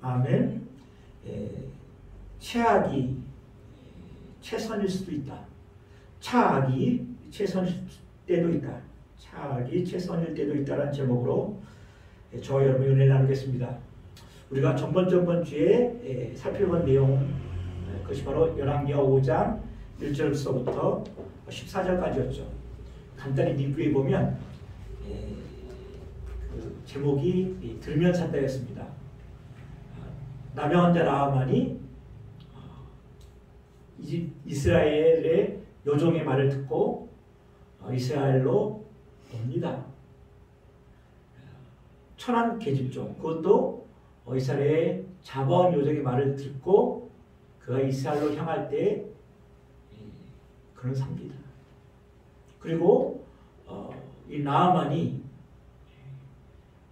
아멘. 최악이 최선일 수도 있다. 차악이 최선일 때도 있다. 차악이 최선일 때도 있다라는 제목으로 저와 여러분이 은혜를 나누겠습니다. 우리가 전번 주에 살펴본 내용, 그것이 바로 열왕기하 5장 1절서부터 14절까지였죠. 간단히 리뷰해 보면 그 제목이 들면 산다였습니다. 남영한 자 나아만이 이스라엘의 요종의 말을 듣고 이스라엘로 옵니다. 천한 계집종, 그것도 이스라엘의 자본 요종의 말을 듣고 그가 이스라엘로 향할 때 그런 삽니다. 그리고 이 나아만이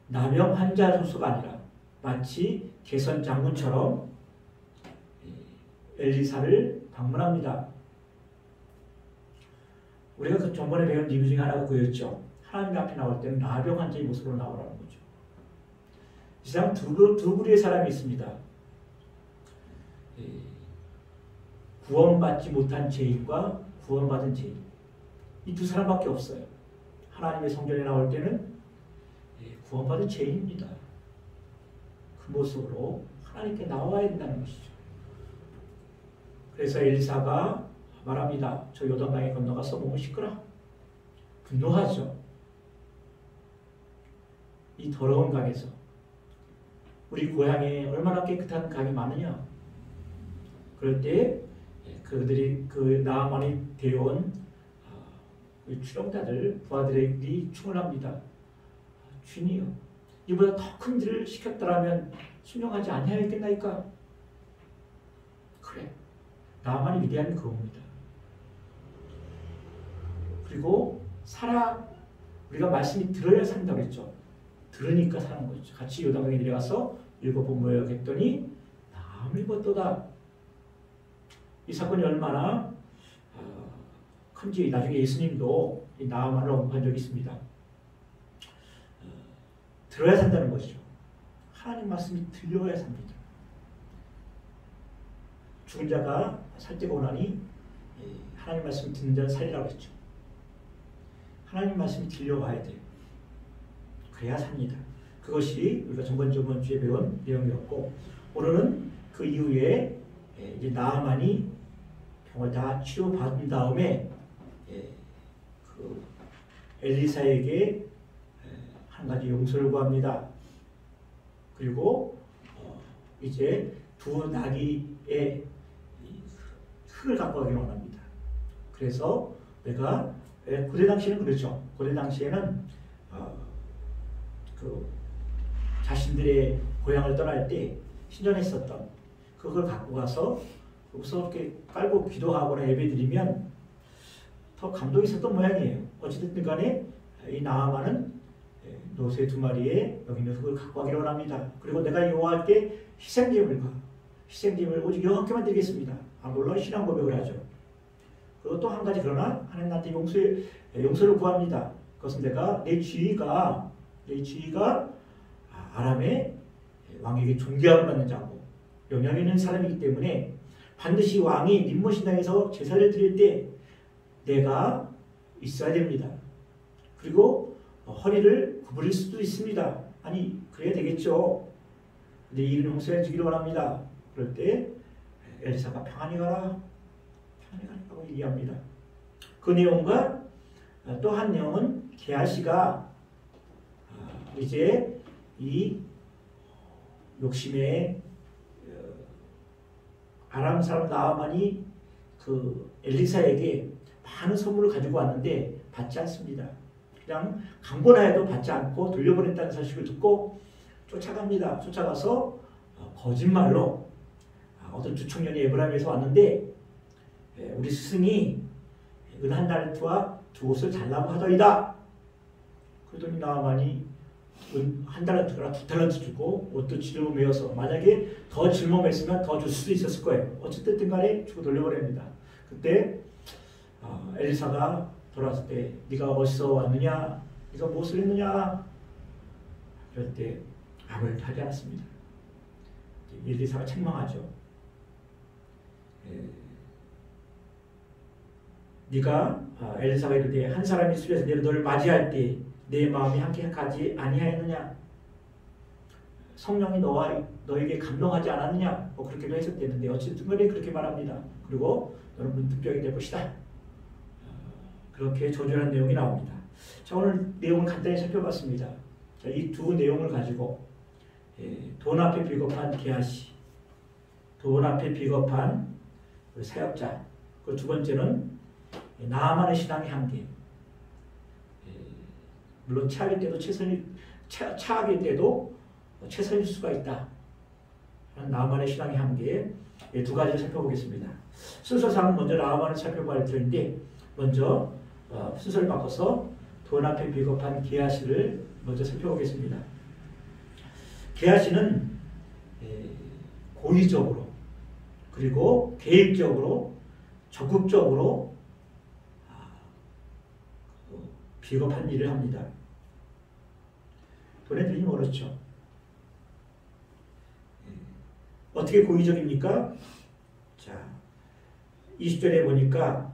남영한 자 소수가 아니라 마치 개선 장군처럼 엘리사를 방문합니다. 우리가 그 전번에 배운 리뷰 중에 하나가 그였죠. 하나님 앞에 나올 때는 나병한 자의 모습으로 나오라는 거죠. 이 사람 두 부류의 사람이 있습니다. 구원받지 못한 죄인과 구원받은 죄인. 이 두 사람밖에 없어요. 하나님의 성전에 나올 때는 구원받은 죄인입니다. 그 모습으로 하나님께 나와야 된다는 것이죠. 그래서 엘리사가 말합니다. 저 요단강에 건너가서 몸을 씻거라. 분노하죠. 이 더러운 강에서 우리 고향에 얼마나 깨끗한 강이 많으냐. 그럴 때 그들이 그 나아만이 데려온 추종자들 부하들이 충을 합니다. 주님이요, 이보다 더 큰 일을 시켰더라면 순종하지 아니하였겠나이까. 그래, 나아만이 위대한 그겁니다. 그리고 우리가 말씀이 들어야 산다고 했죠. 들으니까 사는 거죠. 같이 요단강에 내려가서 읽어본 모여 했더니 나무 읽었도다. 이 사건이 얼마나 큰지 나중에 예수님도 이 나아만을 언급한 적이 있습니다. 들어야 산다는 것이죠. 하나님 말씀이 들려야 삽니다. 죽은 자가 살 때가 오나니 하나님 말씀 듣는 자는 살리라고 했죠. 하나님 말씀이 들려와야 돼요. 그래야 삽니다. 그것이 우리가 저번 주에 배운 내용이었고, 오늘은 그 이후에 이제 나아만이 병을 다 치료받은 다음에 그 엘리사에게 한 가지 용서를 구합니다. 그리고 이제 두 나귀의 흙을 갖고 가기를 원합니다. 그래서 내가 고대 당시에는 그렇죠. 고대 당시에는 그 자신들의 고향을 떠날 때 신전했었던 그걸 갖고 가서 거기서 이렇게 깔고 기도하거나 예배드리면 더 감동이 있었던 모양이에요. 어찌됐든 간에 이 나아만은 노새 두 마리에 여기 있는 흙을 갖고 가기를 원합니다. 그리고 내가 여호와께 희생제물을 오직 여호와께만 드리겠습니다. 물론 신앙 고백을 하죠. 그리고 또 한 가지, 그러나 하나님 나한테 용서를 구합니다. 그것은 내 지위가 아람의 왕에게 존경을 받는 자고 영향 있는 사람이기 때문에 반드시 왕이 민모신당에서 제사를 드릴 때 내가 있어야 됩니다. 그리고 허리를 구부릴 수도 있습니다. 아니, 그래야 되겠죠. 근데 이 일을 용서해 주기를 원합니다. 그럴 때 엘리사가 평안히 가라고 얘기합니다. 그 내용과 또 한 내용은 게하시가 이제 이 욕심에 아람 사람 나아만이 그 엘리사에게 많은 선물을 가지고 왔는데 받지 않습니다. 그냥 강권하여도 받지 않고 돌려보냈다는 소식을 듣고 쫓아갑니다. 쫓아가서 거짓말로 어떤 주청년이 에브라임에서 왔는데 우리 스승이 은 한 달란트와 두 옷을 달라고 하더이다. 그러더니 나아만이 은 한 달란트나 두 달란트 주고 옷도 짊어매어서, 만약에 더 짊어맸으면 더 줄 수도 있었을 거예요. 어쨌든 간에 주고 돌려보냅니다. 그때 엘리사가 돌아왔을 때 네가 어디서 왔느냐? 네가 무엇을 했느냐? 그럴 때 아무 말도 하지 않았습니다. 엘리사가 책망하죠. 네가 엘리사가 이르되 한 사람이 숲에서 내려 너를 맞이할 때 내 마음이 함께 가지 아니하였느냐? 성령이 너에게 감동하지 않았느냐? 뭐 그렇게도 해석되는데 어쨌든 간에 그렇게 말합니다. 그리고 너는 문득병이 될 것이다. 그렇게 저주하는 내용이 나옵니다. 자, 오늘 내용을 간단히 살펴봤습니다. 자, 이 두 내용을 가지고 돈 앞에 비겁한 게하시, 돈 앞에 비겁한 사역자, 그 두 번째는 나아만의 신앙의 한계. 물론 최악일 때도 최악일 때도 최선일 수가 있다. 나아만의 신앙의 한계 두 가지를 살펴보겠습니다. 순서상 먼저 나아만을 살펴볼 터인데 먼저 순서를 바꿔서 돈 앞에 비겁한 게하시를 먼저 살펴보겠습니다. 게하시는 고의적으로 그리고 계획적으로 적극적으로 비겁한 일을 합니다. 돈에 들이 멀었죠. 어떻게 고의적입니까? 자, 20절에 보니까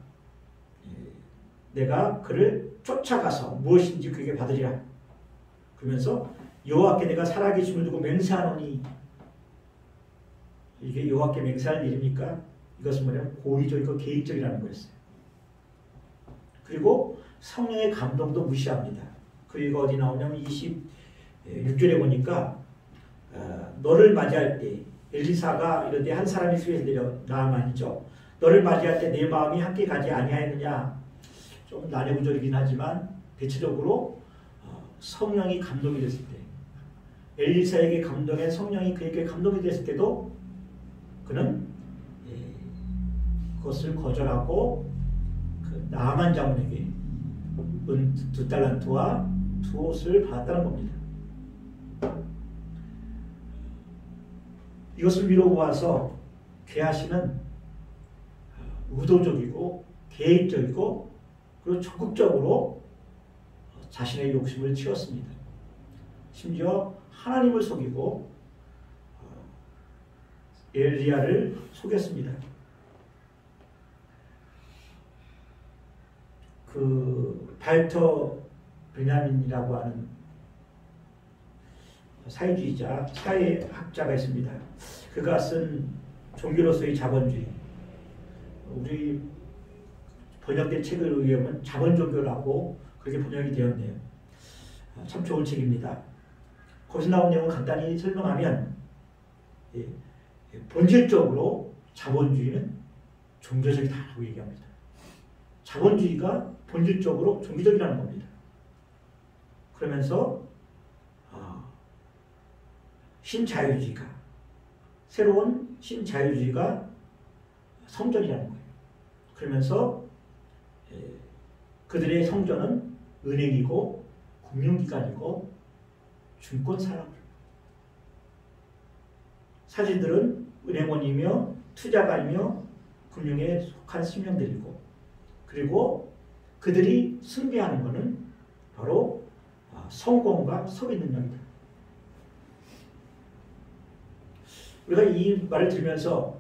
내가 그를 쫓아가서 무엇인지 그에게 받으리라. 그러면서 여호와께 내가 살아계심을 두고 맹세하노니, 이게 여호와께 맹세할 일입니까? 이것은 뭐냐면 고의적이고 계획적이라는 거였어요. 그리고 성령의 감동도 무시합니다. 그리고 어디 나오냐면 26절에 보니까 너를 맞이할 때 엘리사가 이런데 한 사람이 수에서 내려 나아만이죠. 너를 맞이할 때 내 마음이 함께 가지 아니하였느냐. 좀 난해구절이긴 하지만 대체적으로 성령이 감동이 됐을 때 엘리사에게 감동한 성령이 그에게 감동이 됐을 때도 그는 그것을 거절하고 그 나아만 장군에게 은 2달란트와 2옷을 받았다는 겁니다. 이것을 미뤄보아서 게하시는 의도적이고 계획적이고 그리고 적극적으로 자신의 욕심을 채웠습니다. 심지어 하나님을 속이고 엘리야를 속였습니다. 그 발터 베냐민이라고 하는 사회주의자, 사회학자가 있습니다. 그가 쓴 종교로서의 자본주의, 우리 번역된 책을 의하면 자본종교라고 그렇게 번역이 되었네요. 참 좋은 책입니다. 거기서 나온 내용을 간단히 설명하면 본질적으로 자본주의는 종교적이다라고 얘기합니다. 자본주의가 본질적으로 종교적이라는 겁니다. 그러면서 신자유주의가, 새로운 신자유주의가 성전이라는 거예요. 그러면서 그들의 성전은 은행이고 금융기관이고 증권사라고. 사실들은 은행원이며 투자가이며 금융에 속한 신명들이고, 그리고 그들이 숭배하는 것은 바로 성공과 소비 능력이다. 우리가 이 말을 들으면서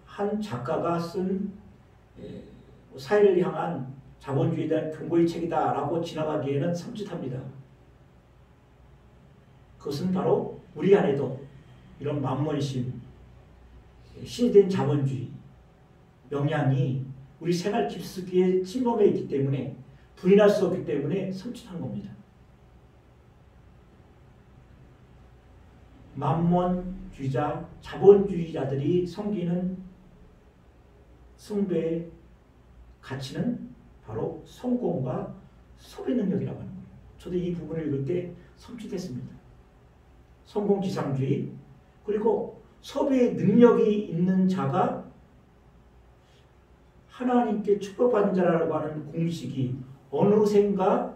한 작가가 쓴 사회를 향한 자본주의에 대한 경고의 책이다라고 지나가기에는 섬찟합니다. 그것은 바로 우리 안에도 이런 만몬심, 신이 된 자본주의 영향이 우리 생활 깊숙이에 침범해 있기 때문에, 부인할 수 없기 때문에 섬찟한 겁니다. 만몬주의자, 자본주의자들이 섬기는 숭배의 가치는 바로 성공과 소비 능력이라고 하는 거예요. 저도 이 부분을 읽을 때 섬찟했습니다. 성공지상주의, 그리고 소비의 능력이 있는 자가 하나님께 축복받은 자라고 하는 공식이 어느샌가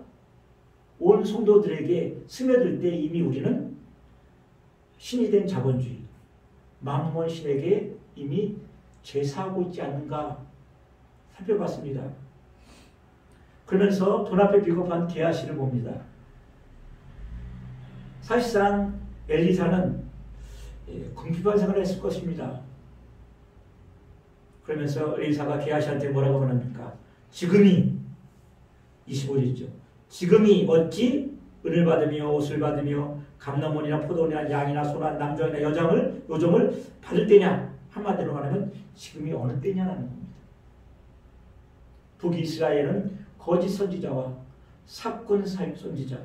온 성도들에게 스며들 때 이미 우리는 신이 된 자본주의, 만몬신에게 이미 제사하고 있지 않는가 살펴봤습니다. 그러면서 돈 앞에 비겁한 게하시를 봅니다. 사실상 엘리사는 궁핍한 생활을 했을 것입니다. 그러면서 엘리사가 게하시한테 뭐라고 말합니까? 지금이 25절이죠. 지금이 어찌 은을 받으며 옷을 받으며 감남원이나 포도원이나 양이나 소나 남종이나 요정을 받을 때냐? 한마디로 말하면 지금이 어느 때냐라는 겁니다. 북이스라엘은 거짓 선지자와 사꾼 선지자,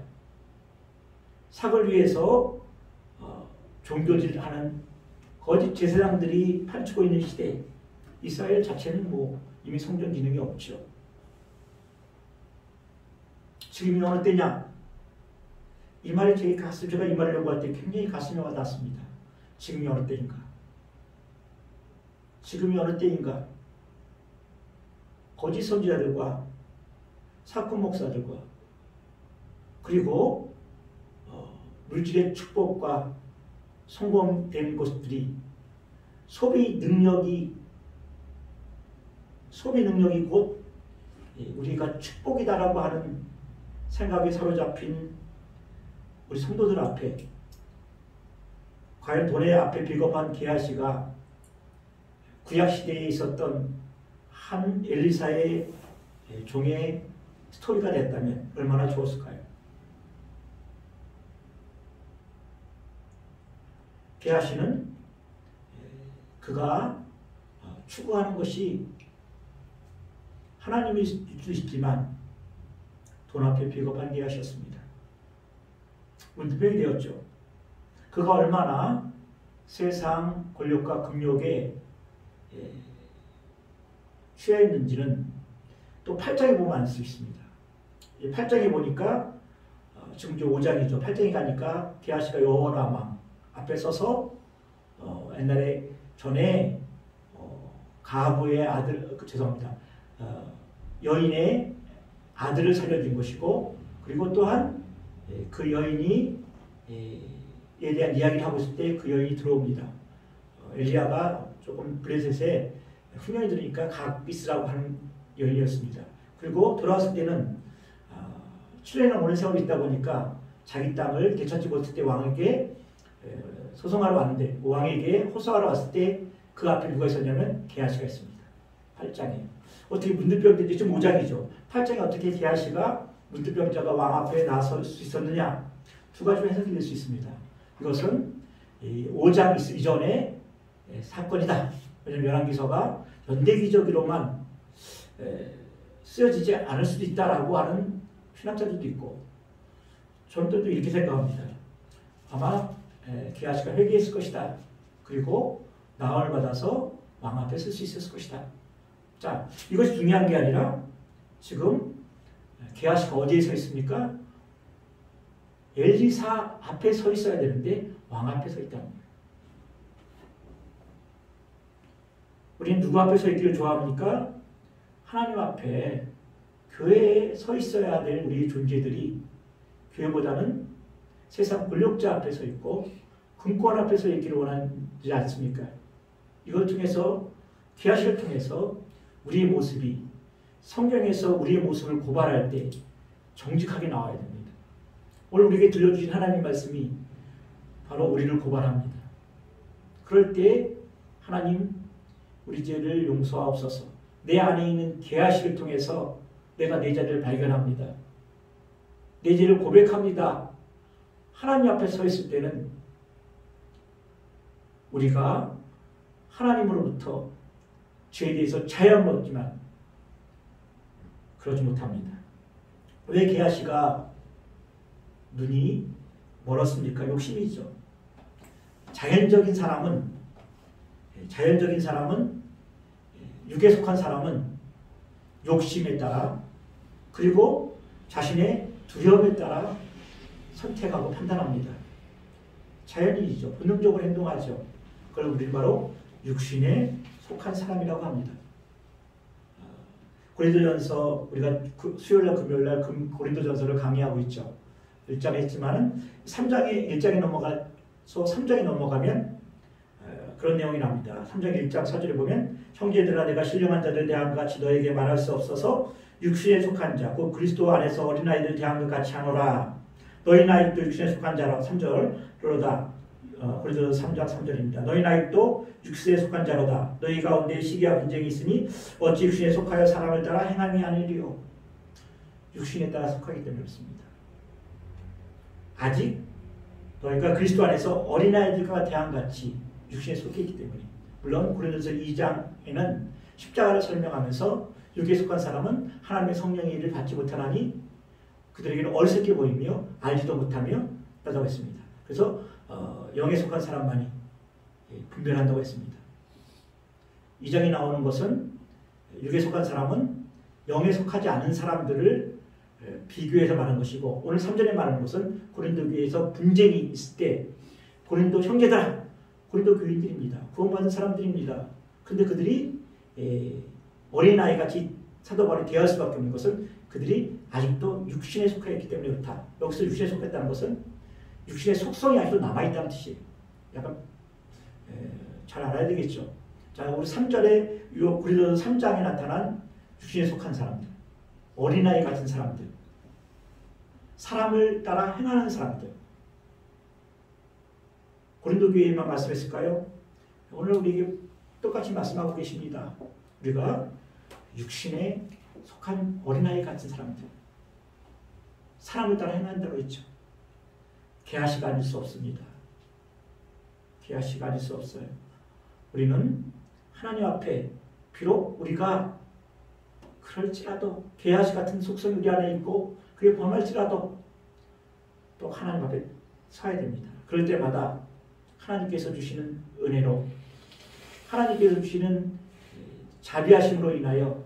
삭을 위해서 종교질하는 거짓 제사장들이 판치고 있는 시대에 이스라엘 자체는 이미 성전 기능이 없죠. 지금이 어느 때냐? 이 말이 제가 이 말을 연구할 때 굉장히 가슴에 와닿습니다. 지금이 어느 때인가? 지금이 어느 때인가? 거짓 선지자들과 사꾼 목사들과 그리고 물질의 축복과 성공된 것들이 소비 능력이 곧 우리가 축복이다라고 하는 생각에 사로잡힌 우리 성도들 앞에 과연 돈의 앞에 비겁한 게하시가 구약시대에 있었던 한 엘리사의 종의 스토리가 됐다면 얼마나 좋았을까요? 게하시는 그가 추구하는 것이 하나님일 수도 있지만 돈 앞에 비겁한 게하시였습니다. 문득병이 되었죠. 그가 얼마나 세상 권력과 금욕에 취하였는지는 또 8장에 보면 알 수 있습니다. 8장에 보니까 지금 5장이죠. 8장에 가니까 게하시가 여호람 왕 앞에 서서 옛날에 전에 가부의 아들 여인의 아들을 살려준 것이고 그리고 또한 그 여인이 에 대한 이야기를 하고 있을 때 그 여인이 들어옵니다. 엘리야가 조금 블레셋에 훈련이 들으니까 각비스라고 하는 여인이었습니다. 그리고 돌아왔을 때는 7년이나 오랜 세월이 있다 보니까 자기 땅을 되찾지 못할 때 왕에게 소송하러 왔는데 왕에게 호소하러 왔을 때 그 앞에 누가 있었냐면 게하시가 있습니다. 8장에 어떻게 문득병자인지 지금 5장이죠. 8장에 어떻게 게하시가 문득병자가 왕 앞에 나설 수 있었느냐? 두 가지로 해석이 될 수 있습니다. 이것은 5장 이전의 사건이다. 왜냐하면 열왕기서가 연대기적으로만 쓰여지지 않을 수도 있다라고 하는 신학자들도 있고 저는 또 이렇게 생각합니다. 아마 게하시가 회개했을 것이다. 그리고 나음을 받아서 왕 앞에 쓸 수 있었을 것이다. 자, 이것이 중요한 게 아니라 지금 게하시가 어디에 서 있습니까? 엘리사 앞에 서 있어야 되는데 왕 앞에 서 있다는 거예요. 우리는 누구 앞에 서 있기를 좋아합니까? 하나님 앞에 교회에 서 있어야 될 우리 존재들이 교회보다는 세상 권력자 앞에 서 있고 금권 앞에 서 있기를 원하지 않습니까? 이걸 통해서 게하시를 통해서 우리의 모습이 성경에서 우리의 모습을 고발할 때 정직하게 나와야 됩니다. 오늘 우리에게 들려주신 하나님 말씀이 바로 우리를 고발합니다. 그럴 때 하나님 우리 죄를 용서하옵소서. 내 안에 있는 게하시를 통해서 내가 내 자리를 발견합니다. 내 죄를 고백합니다. 하나님 앞에 서 있을 때는 우리가 하나님으로부터 죄에 대해서 자유함을 얻지만 그러지 못합니다. 왜 게하시가 눈이 멀었습니까? 욕심이죠. 자연적인 사람은 육에 속한 사람은 욕심에 따라 그리고 자신의 두려움에 따라 선택하고 판단합니다. 자연인이죠. 본능적으로 행동하죠. 그걸 우리는 바로 육신에 속한 사람이라고 합니다. 고린도전서 우리가 수요일날 금요일날 고린도전서를 강의하고 있죠. 1장 했지만은 1장에 넘어가서 3장에 넘어가면 그런 내용이 나옵니다. 3장 1장 4절에 보면 형제들아 내가 신령한 자들 대한 같이 너에게 말할 수 없어서 육신에 속한 자 곧 그리스도 안에서 어린아이들 대한 것 같이 하노라. 너희 나이도 육신에 속한 자라. 3절 그러다 고린도서 3장 3절입니다. 너희 나이도 육신에 속한 자로다. 너희 가운데 시기와 분쟁이 있으니 어찌 육신에 속하여 사람을 따라 행함이 아니리요. 육신에 따라 속하기 때문에 그렇습니다. 아직 너희가 그리스도 안에서 어린아이들과 대항같이 육신에 속해 있기 때문에. 물론 고린도서 2장에는 십자가를 설명하면서 육에 속한 사람은 하나님의 성령의 일을 받지 못하나니 그들에게는 어리석게 보이며 알지도 못하며 라고 했습니다. 그래서 영에 속한 사람만이 분별한다고 했습니다. 2장에 나오는 것은 육에 속한 사람은 영에 속하지 않은 사람들을 비교해서 말하는 것이고, 오늘 3절에 말하는 것은 고린도 교회에서 분쟁이 있을 때 고린도 형제들, 고린도 교인들입니다. 구원받은 사람들입니다. 근데 그들이 어린아이같이 사도 바울이 대할 수밖에 없는 것은 그들이 아직도 육신에 속해 있기 때문에 그렇다. 여기서 육신에 속했다는 것은 육신의 속성이 아직도 남아있다는 뜻이에요. 약간 잘 알아야 되겠죠. 자, 우리 3절에 고린도서 3장에 나타난 육신에 속한 사람들, 어린아이 같은 사람들, 사람을 따라 행하는 사람들. 고린도 교회에만 말씀했을까요? 오늘 우리에게 똑같이 말씀하고 계십니다. 우리가 육신에 속한 어린아이 같은 사람들, 사람을 따라 행한다고 했죠. 개아시가 아닐 수 없습니다. 개아시가 아닐 수 없어요. 우리는 하나님 앞에 비록 우리가 그럴지라도 개아시 같은 속성이 우리 안에 있고 그게 범할지라도 또 하나님 앞에 서야 됩니다. 그럴 때마다 하나님께서 주시는 은혜로, 하나님께서 주시는 자비하심으로 인하여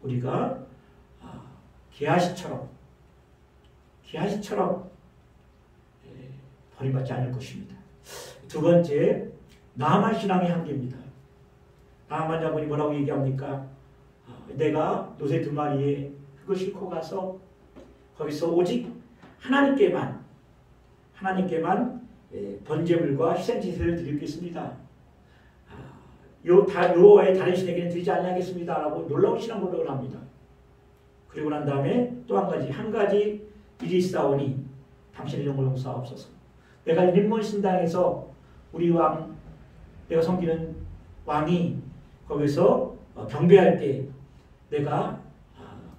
우리가 개아시처럼 버림받지 않을 것입니다. 두 번째, 나아만 신앙의 한계입니다. 나아만 장군이 뭐라고 얘기합니까? 내가 노새 2마리에 흙을 싣고 가서 거기서 오직 하나님께만 번제물과 희생제사를 드리겠습니다. 여호와의 다른 신에게는 드리지 아니하겠습니다. 라고 놀라운 신앙 고백을 합니다. 그리고 난 다음에 또 한 가지 일이 있사오니 당신의 영을 용서하옵소서. 내가 림몬 신당에서 우리 왕, 내가 섬기는 왕이 거기서 경배할 때 내가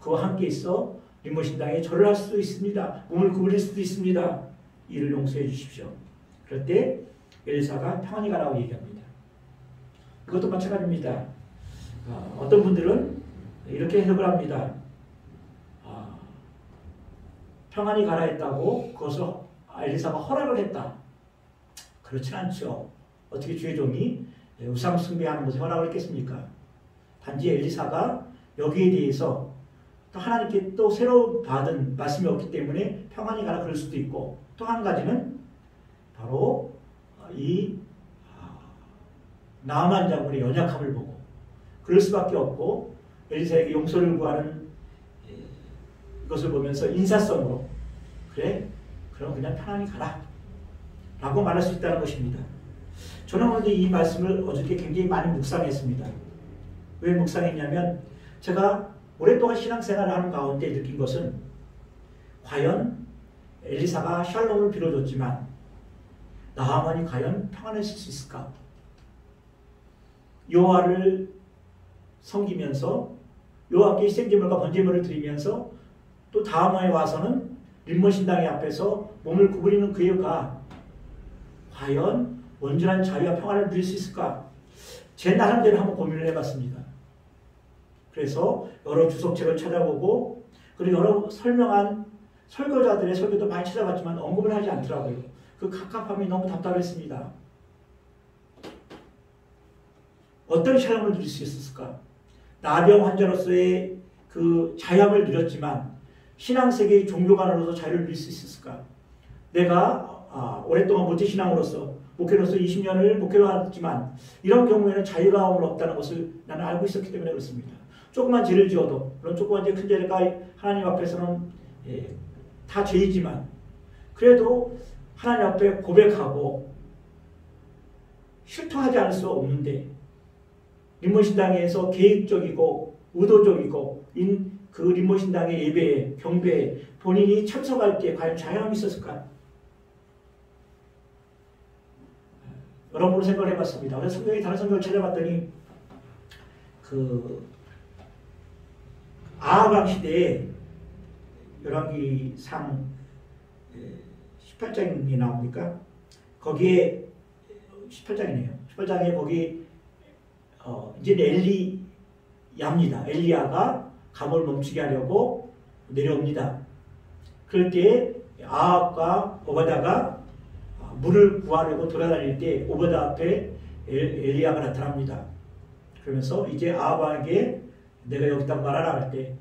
그와 함께 있어 림몬 신당에 절을 할 수도 있습니다. 몸을 구부릴 수도 있습니다. 이를 용서해 주십시오. 그럴 때 엘리사가 평안히 가라고 얘기합니다. 그것도 마찬가지입니다. 어떤 분들은 이렇게 해석을 합니다. 평안히 가라 했다고 그것을 엘리사가 허락을 했다. 그렇진 않죠. 어떻게 주의 종이 우상 숭배하는 것에 허락을 했겠습니까? 단지 엘리사가 여기에 대해서 또 하나님께 또 새로 받은 말씀이 없기 때문에 평안히 가라 그럴 수도 있고, 또 한 가지는 바로 이 나아만 장군의 연약함을 보고 그럴 수밖에 없고 엘리사에게 용서를 구하는 이것을 보면서 인사성으로 그래? 그럼 그냥 편안히 가라 라고 말할 수 있다는 것입니다. 저는 오늘 이 말씀을 어저께 굉장히 많이 묵상했습니다. 왜 묵상했냐면 제가 오랫동안 신앙생활을 하는 가운데 느낀 것은 과연 엘리사가 샬롬을 빌어줬지만 나아만이 과연 평안해질 수 있을까? 여호와를 섬기면서 여호와께 희생제물과 번제물을 드리면서 또 다음 해에 와서는 림몬 신당의 앞에서 몸을 구부리는 그가 과연 온전한 자유와 평안을 누릴 수 있을까? 제 나름대로 한번 고민을 해봤습니다. 그래서 여러 주석책을 찾아보고 그리고 여러 설명한 설교자들의 설교도 많이 찾아봤지만 언급을 하지 않더라고요. 그 갑갑함이 너무 답답했습니다. 어떤 샬롬을 누릴 수 있었을까? 나병 환자로서의 그 자유함을 누렸지만 신앙세계의 종교관으로서 자유를 누릴 수 있었을까? 내가 오랫동안 모태신앙으로서 목회로서 20년을 목회로 했지만 이런 경우에는 자유감은 없다는 것을 나는 알고 있었기 때문에 그렇습니다. 조그만 죄를 지어도, 물론 조그만 죄, 큰 죄가 하나님 앞에서는 다 죄이지만 그래도 하나님 앞에 고백하고 실토하지 않을 수 없는데 림몬 신당에서 계획적이고 의도적이고 그 림몬 신당의 예배에 경배에 본인이 참석할 때 과연 자유함이 있었을까? 여러모로 생각을 해봤습니다. 그래서 다른 성경을 찾아봤더니 그 아하방 시대에 열왕기상 18장이 나옵니까? 거기에 18장이네요. 18장에 거기 이제 엘리야입니다. 엘리야가 감을 멈추게 하려고 내려옵니다. 그럴 때 아합과 오바다가 물을 구하려고 돌아다닐 때 오바다 앞에 엘리야가 나타납니다. 그러면서 이제 아합에게 내가 여기 있다고 말하라 할 때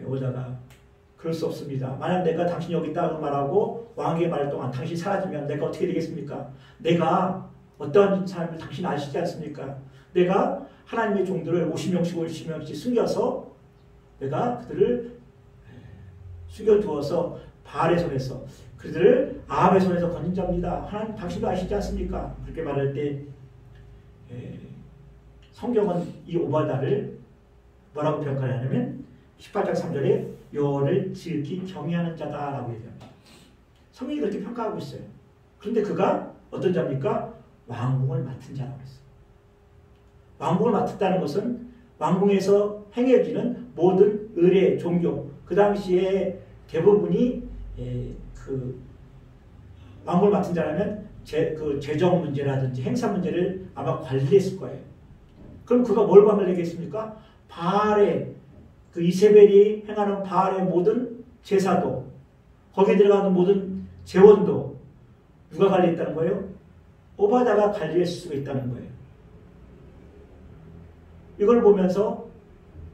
오바다가 그럴 수 없습니다. 만약 내가 당신이 여기 있다고 말하고 왕에게 말할 동안 당신이 사라지면 내가 어떻게 되겠습니까? 내가 어떠한 사람을 당신 아시지 않습니까? 내가 하나님의 종들을 50명씩 숨겨서 내가 그들을 숨겨두어서 바알의 손에서 그들을 아합의 손에서 건진 자입니다. 하나님 당신도 아시지 않습니까? 그렇게 말할 때 성경은 이 오바다를 뭐라고 평가하냐면 18장 3절에 여호와를 지극히 경외하는 자다라고 얘기합니다. 성경이 그렇게 평가하고 있어요. 그런데 그가 어떤 자입니까? 왕궁을 맡은 자라고 했어요. 왕궁을 맡았다는 것은 왕궁에서 행해지는 모든 의례, 종교, 그 당시에 대부분이 그 왕궁을 맡은 자라면 그 재정 문제라든지 행사 문제를 아마 관리했을 거예요. 그럼 그가 뭘 관리하겠습니까? 바알의 그 이세벨이 행하는 바알의 모든 제사도 거기에 들어가는 모든 제원도 누가 관리했다는 거예요? 오바다가 관리했을 수가 있다는 거예요. 이걸 보면서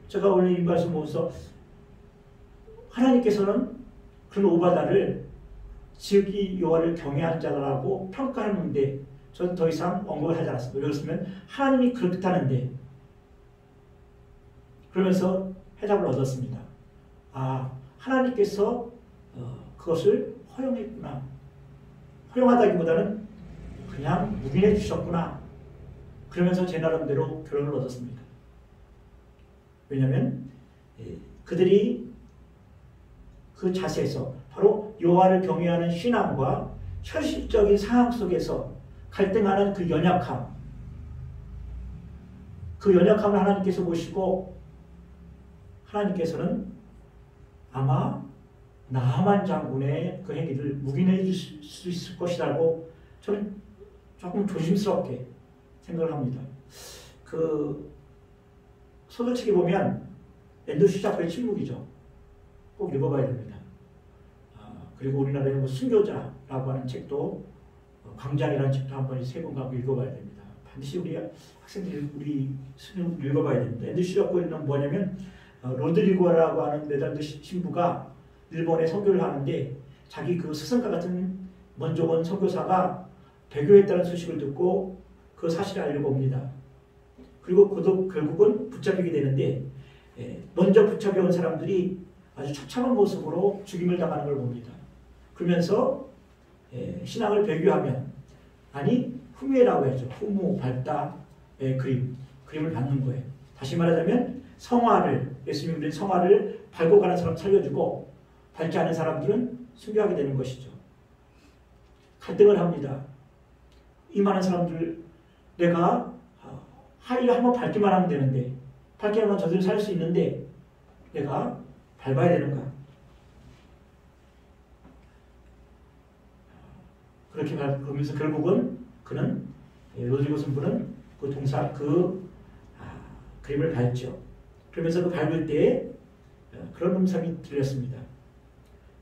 제가 오늘 이 말씀 보면서 하나님께서는 그런 오바다를 지극히 여호와를 경외하는 자라고 평가하는데 저는 더 이상 언급을 하지 않았습니다. 왜 그렇으면 하나님이 그렇다는데 그러면서 해답을 얻었습니다. 아, 하나님께서 그것을 허용했구나. 허용하다기보다는 그냥 묵인해 주셨구나. 그러면서 제 나름대로 결론을 얻었습니다. 왜냐하면 그들이 그 자세에서 바로 여호와를 경외하는 신앙과 현실적인 상황 속에서 갈등하는 그 연약함, 그 연약함을 하나님께서 보시고 하나님께서는 아마 나하만 장군의 그 행위를 묵인해 줄 수 있을 것이라고 저는 조금 조심스럽게 생각을 합니다. 그 소설책에 보면 앤드류 샤퍼의 침묵이죠. 꼭 읽어봐야 됩니다. 그리고 우리나라의 뭐 순교자라고 하는 책도 광장이라는 책도 한 번 세 번 가고 읽어봐야 됩니다. 반드시 우리 학생들이 우리 수능 읽어봐야 됩니다. 앤드류 샤퍼는 뭐냐면 로드리고라고 하는 네덜란드 신부가 일본에 선교를 하는데 자기 그 스승과 같은 먼저 온 선교사가 배교했다는 소식을 듣고 그 사실을 알려고 옵니다. 그리고 그도 결국은 붙잡히게 되는데 먼저 붙잡혀온 사람들이 아주 처참한 모습으로 죽임을 당하는 걸 봅니다. 그러면서 신앙을 배교하면 아니 후미라고 하죠. 후무, 발다의 그림을 받는 거예요. 다시 말하자면 성화를 예수님이 그린 성화를 밟고 가는 사람 살려주고 밟지 않은 사람들은 순교하게 되는 것이죠. 갈등을 합니다. 이 많은 사람들 내가 하이를 한번 밟기만 하면 되는데 밟기만 하면 저들이 살 수 있는데 내가 밟아야 되는가? 그렇게 밟으면서 결국은 그는 로드리고 선부는 그 동사 그림을 밟죠. 그러면서 그 밟을 때에 그런 음성이 들렸습니다.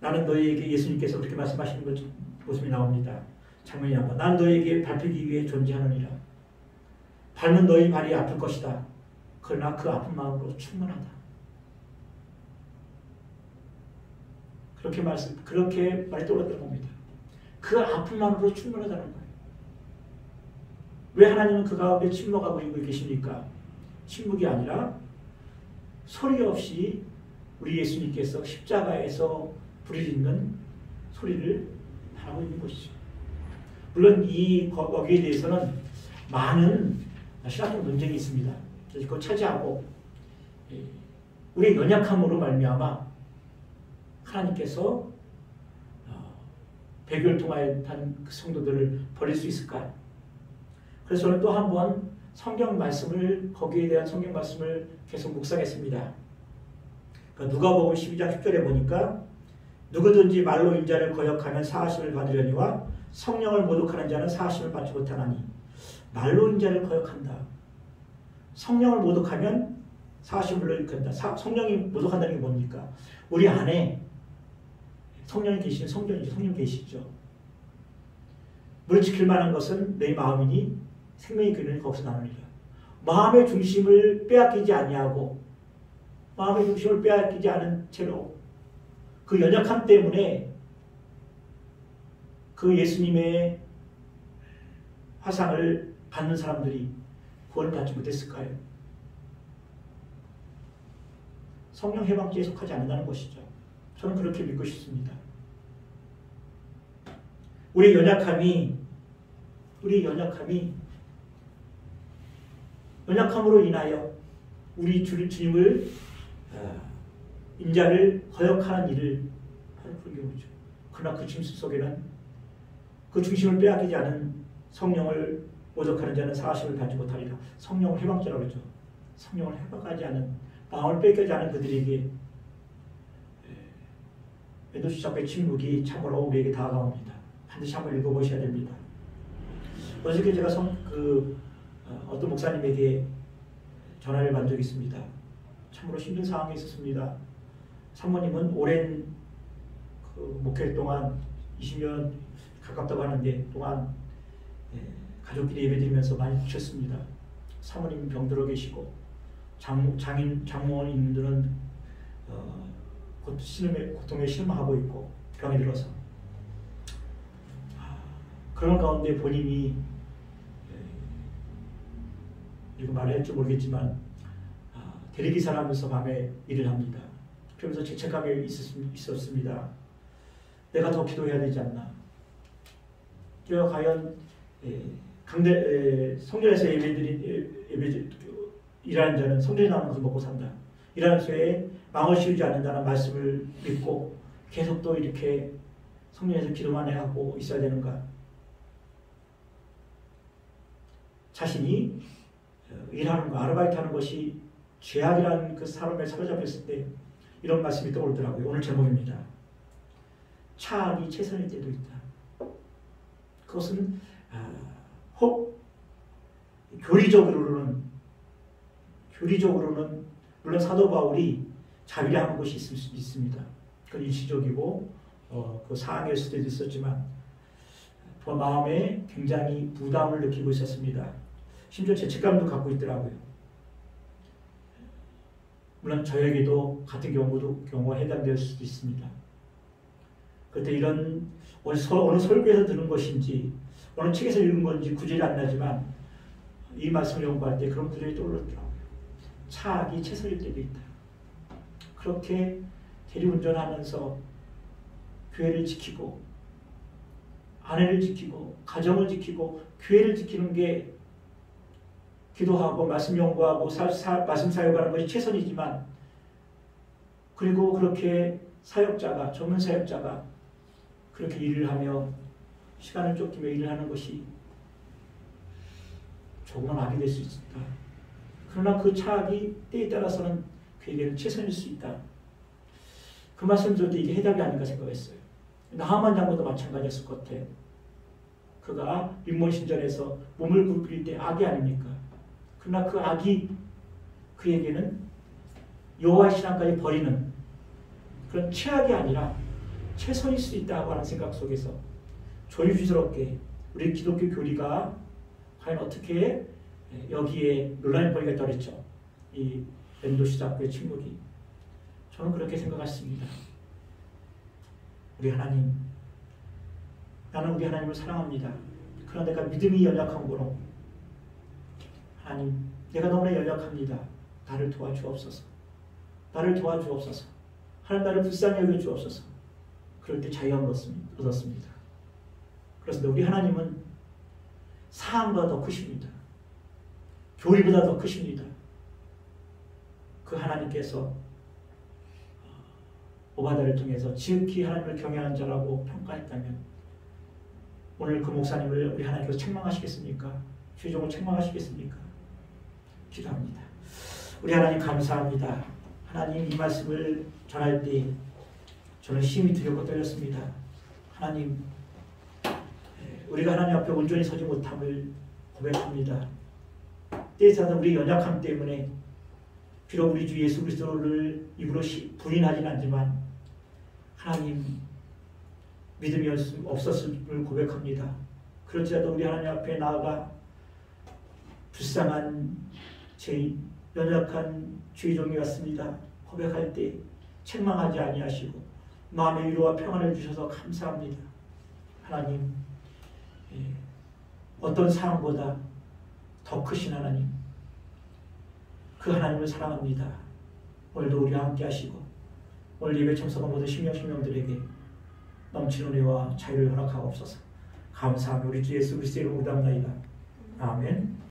나는 너희에게 예수님께서 그렇게 말씀하시는 모습이 나옵니다. 장면이 나와. 난 너희에게 밟히기 위해 존재하느니라. 밟는 너희 발이 아플 것이다. 그러나 그 아픈 마음으로 충분하다. 그렇게 말이 떠올랐던 겁니다. 그 아픈 마음으로 충분하다는 거예요. 왜 하나님은 그 가운데 침묵하고 계십니까? 침묵이 아니라 소리 없이 우리 예수님께서 십자가에서 부르짖는 소리를 바라고 있는 것이죠. 물론 거기에 대해서는 많은 신학적 논쟁이 있습니다. 그걸 차지하고 우리의 연약함으로 말미암아 하나님께서 배교를 통하여 그 성도들을 버릴 수 있을까? 그래서 저는 또 한 번 성경 말씀을 거기에 대한 성경 말씀을 계속 묵상했습니다. 그러니까 누가복음 12장 10절에 보니까 누구든지 말로 인자를 거역하면 사하심을 받으려니와 성령을 모독하는 자는 사하심을 받지 못하나니. 말로 인자를 거역한다. 성령을 모독하면 사하심을 일으킨다. 성령이 모독한다는 게 뭡니까? 우리 안에 성령이 계시는 성전이죠. 성령 계시죠. 물을 지킬 만한 것은 내 마음이니 생명의 근원이 거기서 나누니라. 마음의 중심을 빼앗기지 아니하고 마음의 중심을 빼앗기지 않은 채로 그 연약함 때문에 그 예수님의 화상을 받는 사람들이 구원을 받지 못했을까요? 성령 해방죄에 속하지 않는다는 것이죠. 저는 그렇게 믿고 싶습니다. 우리의 연약함으로 인하여 우리 주님을 인자를 거역하는 일을 하는 경우죠. 그러나 그 중심 속에는 그 중심을 빼앗기지 않은 성령을 모독하는 자는 사하심을 받지 못하리라. 성령을 해방죄라고 그러죠. 성령을 해방하지 않은 마음을 뺏기지 않은 그들에게 에도시 작가의 침묵이 참으로 우리에게 다가옵니다. 반드시 한번 읽어보셔야 됩니다. 어저께 제가 어떤 목사님에게 전화를 받은 적이 있습니다. 참으로 힘든 상황에 있었습니다. 사모님은 오랜 목회 동안 20년 가깝다고 하는데 동안 가족끼리 예배드리면서 많이 부셨습니다. 사모님 병들어 계시고 장모님들은 고통에 실망하고 있고 병이 들어서 그런 가운데 본인이 이거 말할지 모르겠지만 대리기사를 하면서 밤에 일을 합니다. 그러면서 죄책감이 있었습니다. 내가 더 기도해야 되지 않나. 제가 과연 성전에서 일하는 자는 성전에 나오는 것을 먹고 산다. 일하는 수에 망을 씌우지 않는다는 말씀을 믿고 계속 또 이렇게 성전에서 기도만 하고 있어야 되는가. 자신이 일하는 거, 아르바이트 하는 것이 죄악이라는 그 사람에 사로잡혔을 때 이런 말씀이 떠오르더라고요. 오늘 제목입니다. 차악이 최선일 때도 있다. 그것은 혹 교리적으로는 물론 사도 바울이 자비를 것이 있을 수 있습니다. 그건 일시적이고 그 상황일 수도 있었지만 그 마음에 굉장히 부담을 느끼고 있었습니다. 심지어 죄책감도 갖고 있더라고요. 물론 저에게도 같은 경우가 해당될 수도 있습니다. 그때 이런 어느 설교에서 들은 것인지 어느 책에서 읽은 건지 구절이 안 나지만 이 말씀을 연구할 때 그런 구절이 떠오르더라고요. 차악이 최선일 때도 있다. 그렇게 대리운전하면서 교회를 지키고 아내를 지키고 가정을 지키고 교회를 지키는 게 기도하고 말씀 연구하고 말씀 사역하는 것이 최선이지만 그리고 그렇게 전문 사역자가 그렇게 일을 하며 시간을 쫓기며 일을 하는 것이 조금은 악이 될 수 있다. 그러나 그 차악이 때에 따라서는 그에게는 최선일 수 있다. 그 말씀 들을 때 이게 해답이 아닌가 생각했어요. 나하만 장군도 마찬가지였을 것 같아요. 그가 림몬신전에서 몸을 굽힐 때 악이 아닙니까? 그러나 그 악이 그에게는 여호와의 신앙까지 버리는 그런 최악이 아니라 최선일 수 있다고 하는 생각 속에서 조심스럽게 우리 기독교 교리가 과연 어떻게 여기에 논란이 벌이겠다고 그랬죠. 이 렌도시 작가의 침묵이. 저는 그렇게 생각했습니다. 우리 하나님, 나는 우리 하나님을 사랑합니다. 그러나 내가 믿음이 연약한 거로 하나님, 내가 너무나 연약합니다. 나를 도와주옵소서. 나를 도와주옵소서. 하나님 나를 불쌍히 여겨주옵소서. 그럴 때 자유함을 얻었습니다. 그래서 우리 하나님은 사함보다 더 크십니다. 교리보다 더 크십니다. 그 하나님께서 오바다를 통해서 지극히 하나님을 경외하는 자라고 평가했다면 오늘 그 목사님을 우리 하나님께서 책망하시겠습니까? 주종을 책망하시겠습니까? 기도합니다. 우리 하나님 감사합니다. 하나님 이 말씀을 전할 때 저는 심히 두렵고 떨렸습니다. 하나님, 우리가 하나님 앞에 온전히 서지 못함을 고백합니다. 때에서 우리 연약함 때문에 비록 우리 주 예수 그리스도를 입으로 부인하진 않지만 하나님 믿음이 없었음을 고백합니다. 그렇지라도 우리 하나님 앞에 나아가 불쌍한 죄인, 연약한 주의 종이 왔습니다. 고백할 때 책망하지 아니하시고 마음의 위로와 평안을 주셔서 감사합니다. 하나님, 어떤 사랑보다 더 크신 하나님, 그 하나님을 사랑합니다. 오늘도 우리와 함께 하시고 오늘 예배 참석한 모든 심령들에게 넘치는 은혜와 자유를 허락하옵소서. 감사하며 우리 주 예수 그리스도의 이름으로 기도합나이다. 아멘.